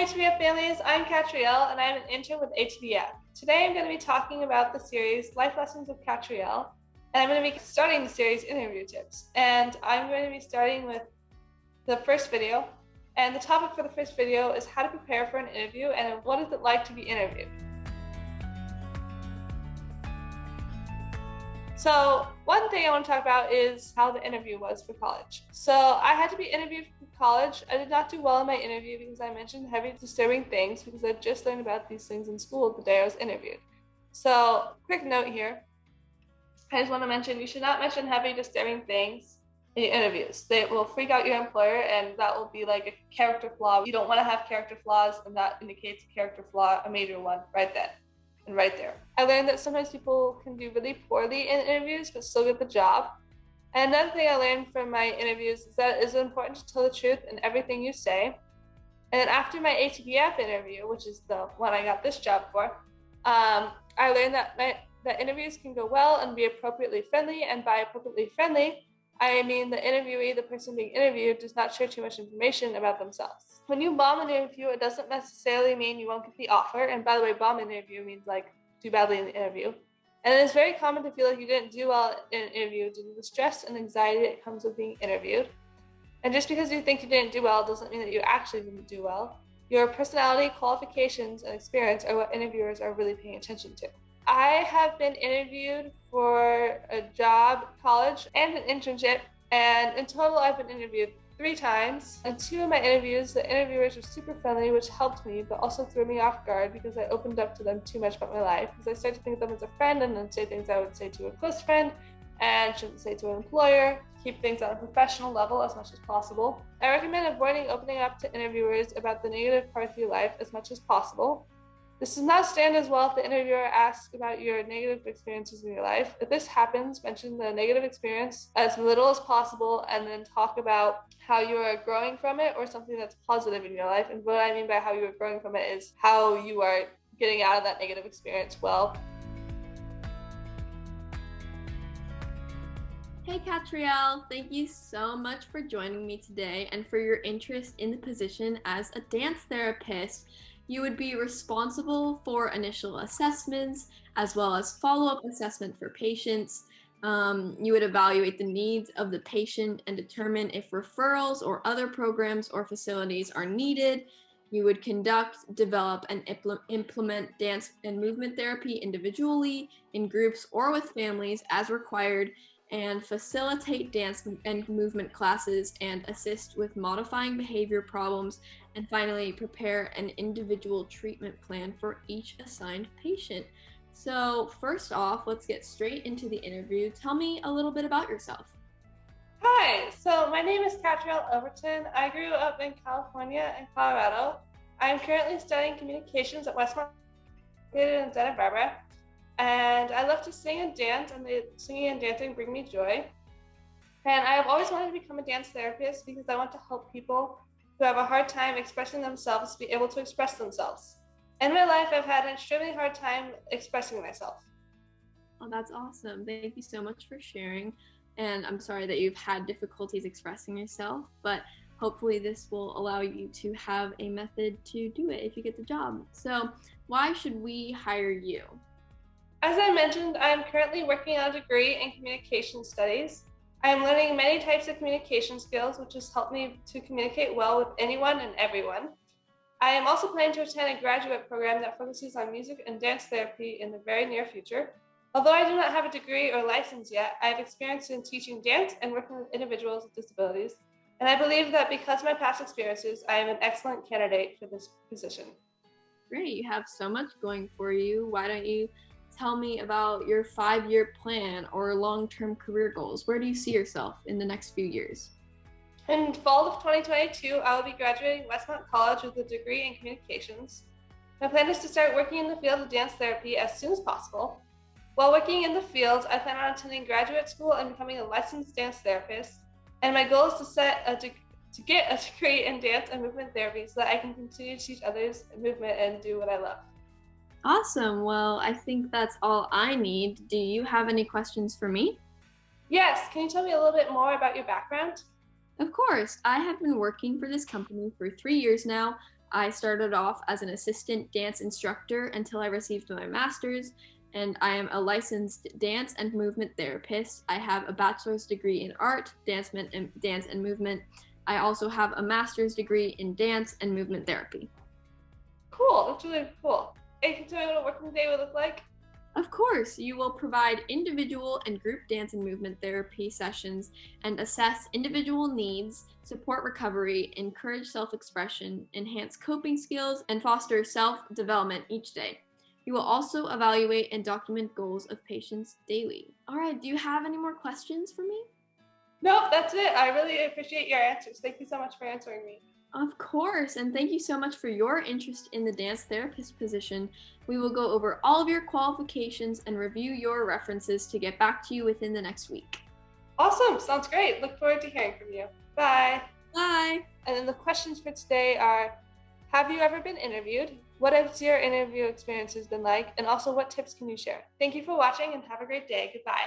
Hi HBF families, I'm Katriel and I'm an intern with HBF. Today I'm going to be talking about the series Life Lessons with Katriel, and I'm going to be starting the series Interview Tips. And I'm going to be starting with the first video, and the topic for the first video is how to prepare for an interview and what is it like to be interviewed. So one thing I want to talk about is how the interview was for college. So I had to be interviewed for college. I did not do well in my interview because I mentioned heavy disturbing things because I just learned about these things in school the day I was interviewed. So quick note here, I just want to mention you should not mention heavy disturbing things in your interviews. They will freak out your employer and that will be like a character flaw. You don't want to have character flaws, and that indicates a character flaw, a major one, right then. And right there. I learned that sometimes people can do really poorly in interviews but still get the job. And another thing I learned from my interviews is that it is important to tell the truth in everything you say. And then after my ATBF interview, which is the one I got this job for, I learned that interviews can go well and be appropriately friendly. And by appropriately friendly, I mean the interviewee, the person being interviewed, does not share too much information about themselves. When you bomb an interview, it doesn't necessarily mean you won't get the offer. And by the way, bomb an interview means like do badly in the interview. And it is very common to feel like you didn't do well in an interview due to the stress and anxiety that comes with being interviewed. And just because you think you didn't do well doesn't mean that you actually didn't do well. Your personality, qualifications, and experience are what interviewers are really paying attention to. I have been interviewed for a job, college, and an internship, and in total I've been interviewed 3 times. And 2 of my interviews, the interviewers were super friendly, which helped me, but also threw me off guard because I opened up to them too much about my life. Because I started to think of them as a friend and then say things I would say to a close friend and shouldn't say to an employer. Keep things on a professional level as much as possible. I recommend avoiding opening up to interviewers about the negative parts of your life as much as possible. This does not stand as well if the interviewer asks about your negative experiences in your life. If this happens, mention the negative experience as little as possible and then talk about how you are growing from it or something that's positive in your life. And what I mean by how you are growing from it is how you are getting out of that negative experience well. Hey Katriel, thank you so much for joining me today and for your interest in the position as a dance therapist. You would be responsible for initial assessments as well as follow-up assessment for patients. You would evaluate the needs of the patient and determine if referrals or other programs or facilities are needed. You would conduct, develop, and implement dance and movement therapy individually, in groups, or with families as required, and facilitate dance and movement classes and assist with modifying behavior problems, and finally prepare an individual treatment plan for each assigned patient. So first off, let's get straight into the interview. Tell me a little bit about yourself. Hi, so my name is Katriel Overton. I grew up in California and Colorado. I'm currently studying communications at Westmont in Santa Barbara. And I love to sing and dance, and singing and dancing bring me joy. And I've always wanted to become a dance therapist because I want to help people who have a hard time expressing themselves be able to express themselves. In my life, I've had an extremely hard time expressing myself. Oh, that's awesome. Thank you so much for sharing. And I'm sorry that you've had difficulties expressing yourself, but hopefully this will allow you to have a method to do it if you get the job. So why should we hire you? As I mentioned, I'm currently working on a degree in communication studies. I am learning many types of communication skills, which has helped me to communicate well with anyone and everyone. I am also planning to attend a graduate program that focuses on music and dance therapy in the very near future. Although I do not have a degree or license yet, I have experience in teaching dance and working with individuals with disabilities. And I believe that because of my past experiences, I am an excellent candidate for this position. Great, you have so much going for you. Why don't you tell me about your 5-year plan or long-term career goals? Where do you see yourself in the next few years? In fall of 2022, I will be graduating Westmont College with a degree in communications. My plan is to start working in the field of dance therapy as soon as possible. While working in the field, I plan on attending graduate school and becoming a licensed dance therapist. And my goal is to get a degree in dance and movement therapy so that I can continue to teach others movement and do what I love. Awesome. Well, I think that's all I need. Do you have any questions for me? Yes. Can you tell me a little bit more about your background? Of course. I have been working for this company for 3 years now. I started off as an assistant dance instructor until I received my master's, and I am a licensed dance and movement therapist. I have a bachelor's degree in art, dance and movement. I also have a master's degree in dance and movement therapy. Cool, that's really cool. Hey, can you tell me what a working day would look like? Of course, you will provide individual and group dance and movement therapy sessions and assess individual needs, support recovery, encourage self-expression, enhance coping skills, and foster self-development each day. You will also evaluate and document goals of patients daily. All right, do you have any more questions for me? Nope, that's it. I really appreciate your answers. Thank you so much for answering me. Of course, and thank you so much for your interest in the dance therapist position. We will go over all of your qualifications and review your references to get back to you within the next week. Awesome, sounds great. Look forward to hearing from you. Bye. Bye. And then the questions for today are, have you ever been interviewed? What has your interview experiences been like? And also, what tips can you share? Thank you for watching and have a great day. Goodbye.